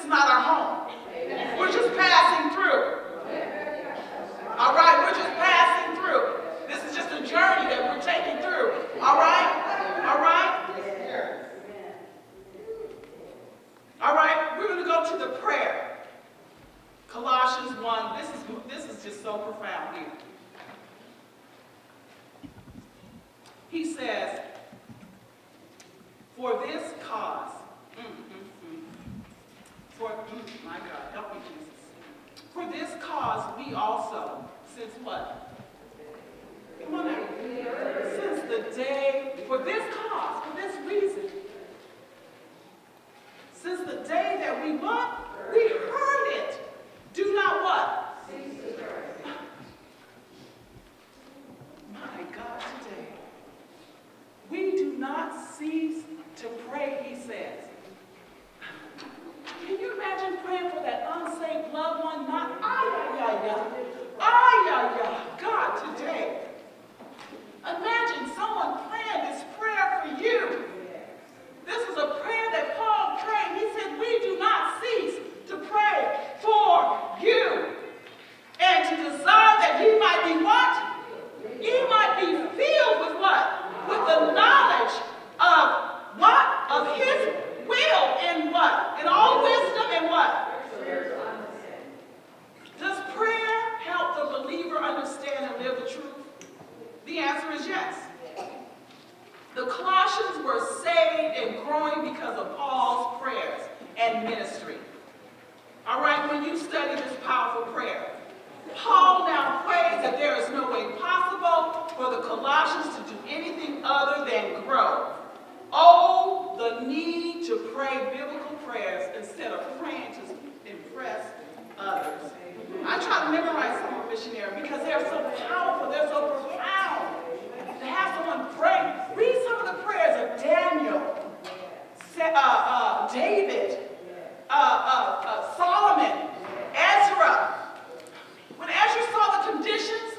not our home. We're just passing through. All right, we're just passing through. This is just a journey that we're taking through. All right? All right? All right, we're going to go to the prayer. Colossians 1. This is just so profound here. He says, for this cause, my God, help me, Jesus. For this cause we also, since what? Come on now. Since the day, for this cause, for this reason, since the day that we what? We heard it. Do not what? Cease to pray. My God, today. We do not cease to pray, he says. Can you imagine praying for that unsaved loved one? Not, God, today. Imagine someone praying this prayer for you. This is a prayer that Paul prayed. He said, we do not cease to pray for you. And to desire that he might be what? He might be filled with what? With the knowledge of what? Of his will in what? In all wisdom and what? Does prayer help the believer understand and live the truth? The answer is yes. The Colossians were saved and growing because of Paul's prayers and ministry. All right, when you study this powerful prayer, Paul now prays that there is no way possible for the Colossians to do anything other than grow. Oh, the need to pray biblical prayers instead of praying to impress others. I try to memorize some of missionary because they're so powerful, they're so profound. To have someone pray, read some of the prayers of Daniel, David, Solomon, Ezra. When Ezra saw the conditions,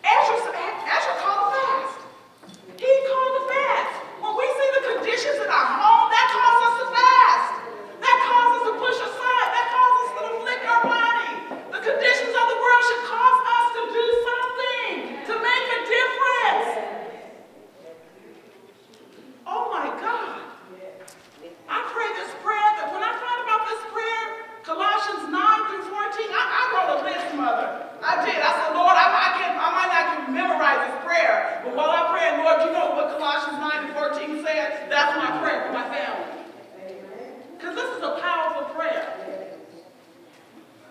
Ezra called a fast. He called a fast. When we see the conditions in our home, that calls us to fast. That calls us to push aside. That calls us to afflict our body. The conditions of the world should cause us to do something, to make a difference. Oh my God. I pray this prayer that when I thought about this prayer, Colossians 9 through 14, I wrote a list, Mother. I did. I said, Lord, I might not can memorize this prayer, but while I pray, Lord, you know what Colossians 9 and 14 said? That's my prayer for my family. Because this is a powerful prayer.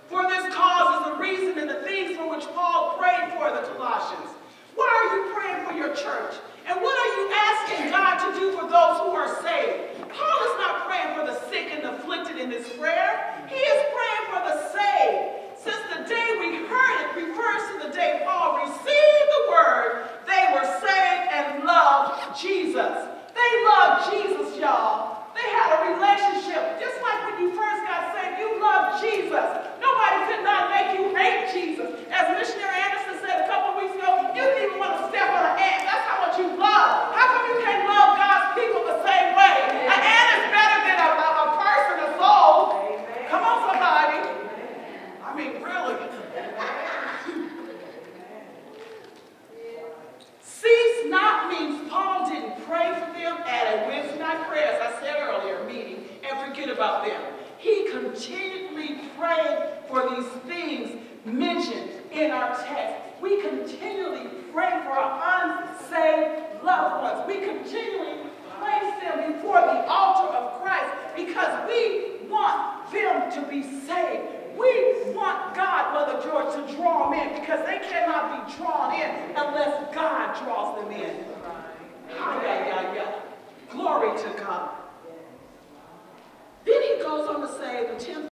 For this cause is the reason and the things for which Paul prayed for the Colossians. Why are you praying for your church? And what are you asking God to do for those who are saved? Paul is not praying for the sick and afflicted in this prayer. He is praying for the saved. Since the day we heard it refers to the day Paul received the word, they were saved and loved Jesus. They loved Jesus, y'all. They had a relationship. Just like when you first got saved, you loved Jesus. Nobody could not make you hate Jesus. As Missionary Anderson said a couple of weeks ago, you didn't even want to step on an ant. That's how much you love. How come you can't love God's people the same way? An ant is better than a person, a soul. Come on, somebody. I mean, really. Cease not means Paul didn't pray for them at a Wednesday night prayer, as I said earlier, meeting, and forget about them. He continually prayed for these things mentioned in our text. We continually pray for our unsaved loved ones. We continually place them before the altar of Christ because we want them to be saved. We want God, Mother George, to draw them in because they cannot be drawn in unless God draws them in. Glory to God. Then he goes on to say the 10th